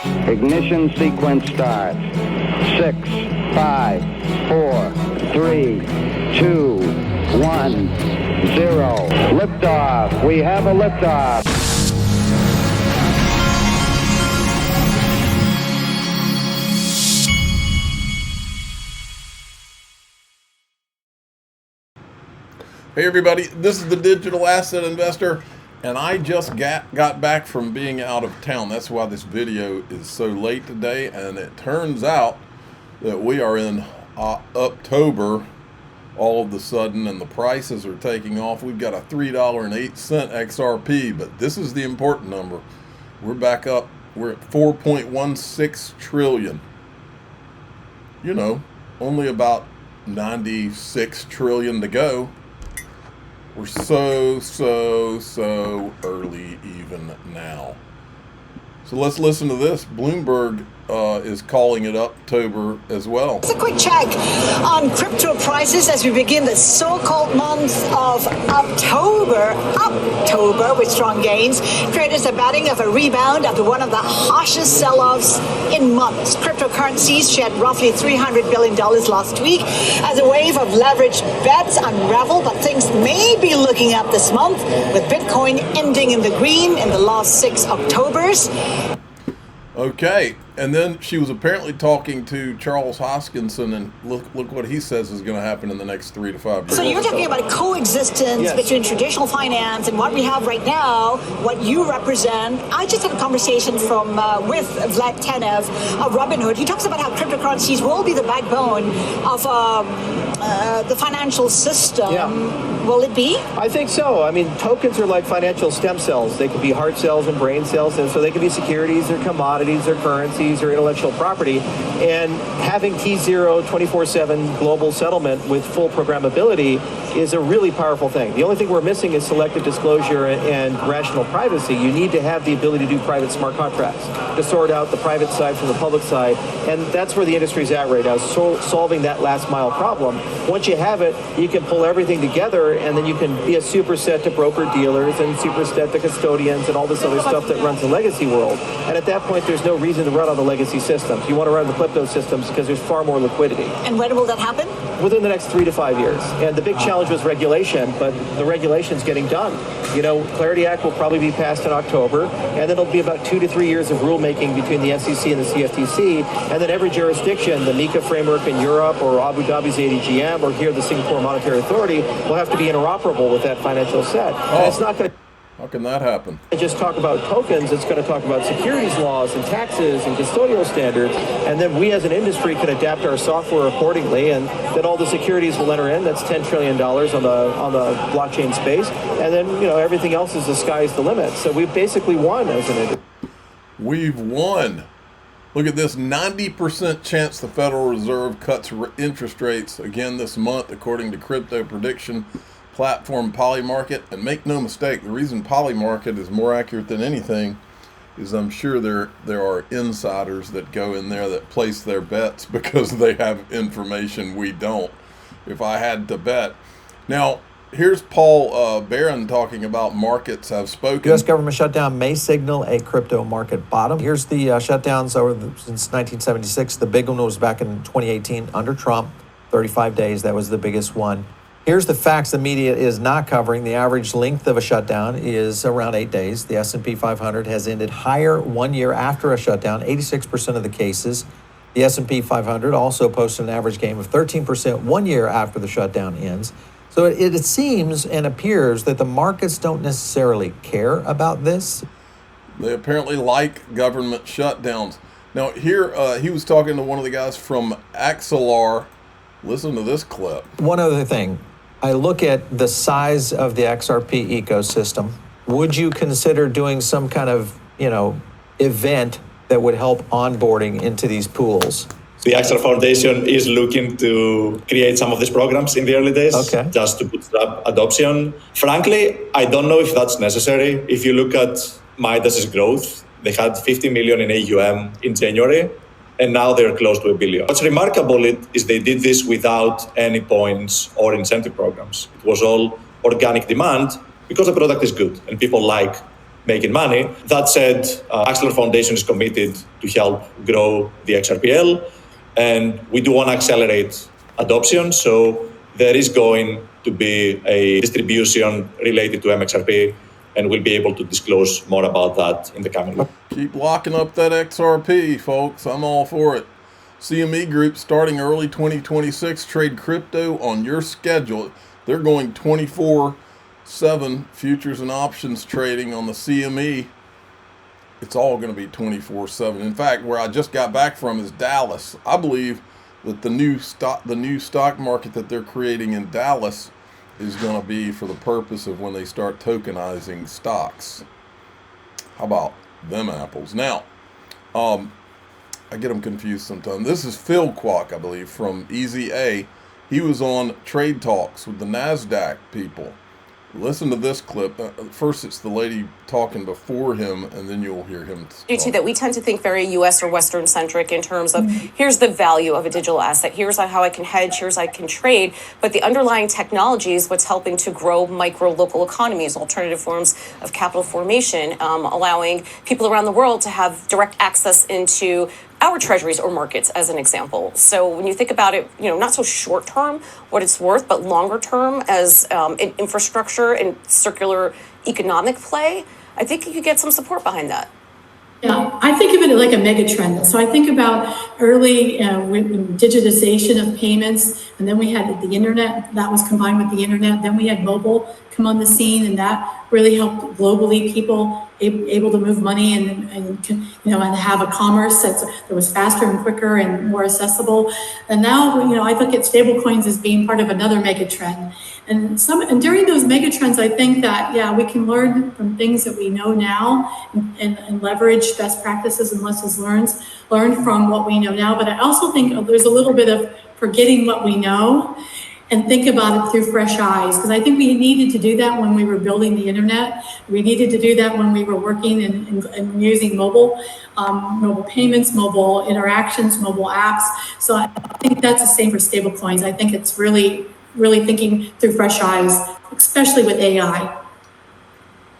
Ignition sequence start. 6, 5, 4, 3, 2, 1, 0. Liftoff. We have a liftoff. Hey everybody, this is the Digital Asset Investor, and I just got back from being out of town. That's why this video is so late today, and it turns out that we are in Uptober all of a sudden, and the prices are taking off. We've got a $3.08 XRP, but this is the important number. We're back up. We're at 4.16 trillion. You know, only about 96 trillion to go. We're so early even now. So let's listen to this. Bloomberg is calling it Uptober as well. Just a quick check on crypto prices as we begin the so-called month of Uptober with strong gains. Traders are betting of a rebound after one of the harshest sell-offs in months. Cryptocurrencies shed roughly $300 billion last week as a wave of leveraged bets unravel, but things may be looking up this month with Bitcoin ending in the green in the last 6 Octobers. Okay, and then she was apparently talking to Charles Hoskinson, and look what he says is going to happen in the next 3 to 5 years. So you're talking about a coexistence between traditional finance and what we have right now, what you represent. I just had a conversation with Vlad Tenev of Robinhood. He talks about how cryptocurrencies will be the backbone of the financial system. Yeah. Will it be? I think so. I mean, tokens are like financial stem cells. They could be heart cells and brain cells, and so they could be securities or commodities or currencies or intellectual property. And having T0 24/7 global settlement with full programmability is a really powerful thing. The only thing we're missing is selective disclosure and rational privacy. You need to have the ability to do private smart contracts to sort out the private side from the public side, and that's where the industry's at right now, solving that last mile problem. Once you have it, you can pull everything together, and then you can be a superset to broker dealers and superset to custodians and all this other stuff that runs the legacy world. And at that point, there's no reason to run on the legacy systems. You want to run the crypto systems because there's far more liquidity. And when will that happen? Within the next 3 to 5 years. And the big challenge was regulation, but the regulation's getting done. You know, Clarity Act will probably be passed in October, and then it'll be about 2 to 3 years of rulemaking between the SEC and the CFTC, and then every jurisdiction, the MiCA framework in Europe or Abu Dhabi's ADGM or here the Singapore Monetary Authority, will have to be interoperable with that financial set. And it's not going to... How can that happen? Just talk about tokens, it's going to talk about securities laws and taxes and custodial standards, and then we as an industry can adapt our software accordingly, and then all the securities will enter in. That's $10 trillion on the blockchain space, and then everything else is the sky's the limit. So we've basically won as an industry. We've won. Look at this, 90% chance the Federal Reserve cuts interest rates again this month, according to crypto prediction platform Polymarket. And make no mistake, the reason Polymarket is more accurate than anything is I'm sure there are insiders that go in there that place their bets because they have information we don't, if I had to bet. Now, here's Paul Barron talking about markets have spoken. U.S. government shutdown may signal a crypto market bottom. Here's the shutdowns since 1976. The big one was back in 2018 under Trump, 35 days. That was the biggest one. Here's the facts the media is not covering. The average length of a shutdown is around 8 days. The S&P 500 has ended higher 1 year after a shutdown, 86% of the cases. The S&P 500 also posted an average gain of 13% 1 year after the shutdown ends. So it seems and appears that the markets don't necessarily care about this. They apparently like government shutdowns. Now here, he was talking to one of the guys from Axelar. Listen to this clip. One other thing. I look at the size of the XRP ecosystem. Would you consider doing some kind of, event that would help onboarding into these pools? The XR Foundation is looking to create some of these programs in the early days, just to bootstrap adoption. Frankly, I don't know if that's necessary. If you look at Midas's growth, they had 50 million in AUM in January, and now they're close to $1 billion. What's remarkable is they did this without any points or incentive programs. It was all organic demand because the product is good and people like making money. That said, Axler Foundation is committed to help grow the XRPL, and we do want to accelerate adoption. So there is going to be a distribution related to MXRP, and we'll be able to disclose more about that in the coming week. Keep locking up that XRP, folks. I'm all for it. CME Group starting early 2026. Trade crypto on your schedule. They're going 24/7 futures and options trading on the CME. It's all going to be 24/7. In fact, where I just got back from is Dallas. I believe that the new stock market that they're creating in Dallas is going to be for the purpose of when they start tokenizing stocks. How about them apples? Now, I get them confused sometimes. This is Phil Kwok, I believe, from Easy A. He was on Trade Talks with the NASDAQ people. Listen to this clip. First, it's the lady talking before him, and then you'll hear him talk. That we tend to think very U.S. or Western-centric in terms of here's the value of a digital asset, here's how I can hedge, here's how I can trade, but the underlying technology is what's helping to grow micro-local economies, alternative forms of capital formation, allowing people around the world to have direct access into our treasuries or markets, as an example. So when you think about it, not so short term, what it's worth, but longer term as an infrastructure and circular economic play, I think you could get some support behind that. Yeah, I think of it like a mega trend. So I think about early digitization of payments, and then we had the internet that was combined with the internet. Then we had mobile come on the scene, and that really helped globally people able to move money and have a commerce that was faster and quicker and more accessible. And now I look at stablecoins as being part of another mega trend. And during those mega trends, I think that we can learn from things that we know now and leverage best practices and lessons learned from what we know now. But I also think there's a little bit of forgetting what we know and think about it through fresh eyes. Because I think we needed to do that when we were building the internet. We needed to do that when we were working and using mobile payments, mobile interactions, mobile apps. So I think that's the same for stablecoins. I think it's really thinking through fresh eyes, especially with AI.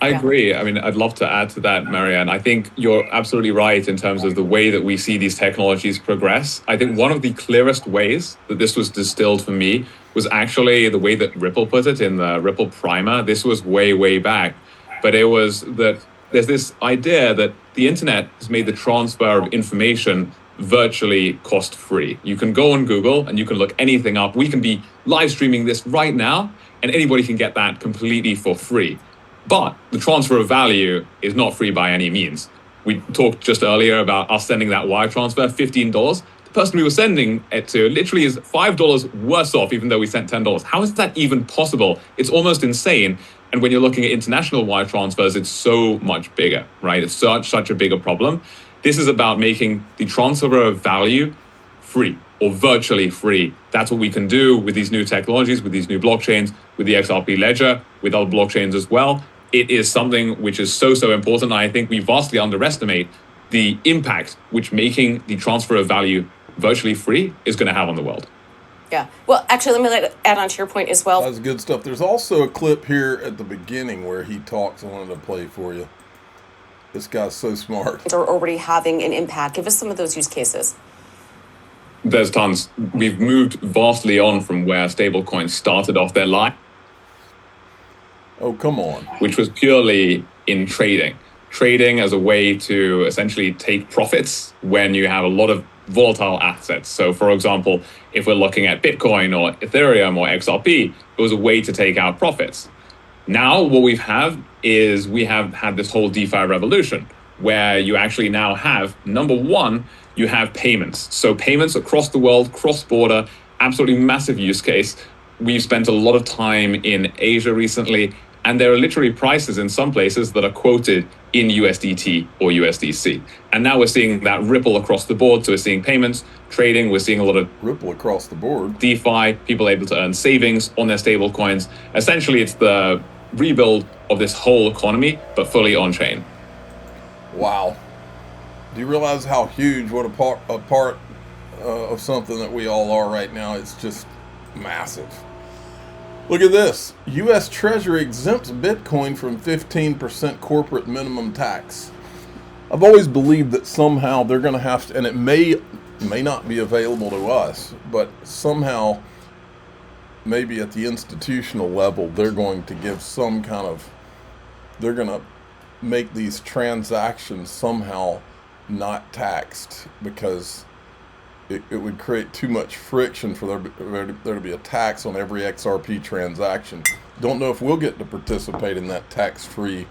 I agree. I mean, I'd love to add to that, Marianne. I think you're absolutely right in terms of the way that we see these technologies progress. I think one of the clearest ways that this was distilled for me was actually the way that Ripple put it in the Ripple Primer. This was way back. But it was that there's this idea that the internet has made the transfer of information virtually cost-free. You can go on Google and you can look anything up. We can be live streaming this right now, and anybody can get that completely for free. But the transfer of value is not free by any means. We talked just earlier about us sending that wire transfer, $15. The person we were sending it to literally is $5 worse off, even though we sent $10. How is that even possible? It's almost insane. And when you're looking at international wire transfers, it's so much bigger, right? It's such a bigger problem. This is about making the transfer of value free or virtually free. That's what we can do with these new technologies, with these new blockchains, with the XRP ledger, with other blockchains as well. It is something which is so important. I think we vastly underestimate the impact which making the transfer of value virtually free is going to have on the world. Yeah. Well, actually, let me add on to your point as well. That's good stuff. There's also a clip here at the beginning where he talks. I wanted to play for you. This guy's so smart. Are already having an impact. Give us some of those use cases. There's tons. We've moved vastly on from where stablecoins started off their life. Oh, come on. Which was purely in trading. Trading as a way to essentially take profits when you have a lot of volatile assets. So, for example, if we're looking at Bitcoin or Ethereum or XRP, it was a way to take out profits. Now, what we have had this whole DeFi revolution where you actually now have, number one, you have payments. So payments across the world, cross-border, absolutely massive use case. We've spent a lot of time in Asia recently, and there are literally prices in some places that are quoted in USDT or USDC. And now we're seeing that ripple across the board. So we're seeing payments, trading, we're seeing a lot of ripple across the board. DeFi, people able to earn savings on their stable coins. Essentially, it's the rebuild of this whole economy, but fully on-chain. Wow. Do you realize how huge, what a part of something that we all are right now? It's just massive. Look at this. U.S. Treasury exempts Bitcoin from 15% corporate minimum tax. I've always believed that somehow they're going to have to, and it may not be available to us, but somehow, maybe at the institutional level, they're going to give some kind of, they're going to make these transactions somehow not taxed, because it would create too much friction for there to be a tax on every XRP transaction. Don't know if we'll get to participate in that tax-free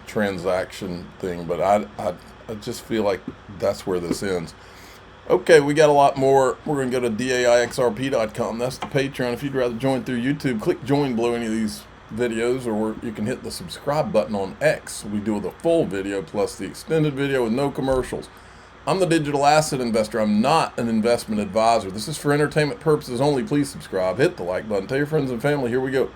transaction thing, but I just feel like that's where this ends. Okay, we got a lot more. We're going to go to daixrp.com. That's the Patreon. If you'd rather join through YouTube, click join below any of these videos, or you can hit the subscribe button on X. We do the full video plus the extended video with no commercials. I'm the digital asset investor. I'm not an investment advisor. This is for entertainment purposes only. Please subscribe, hit the like button, tell your friends and family. Here we go.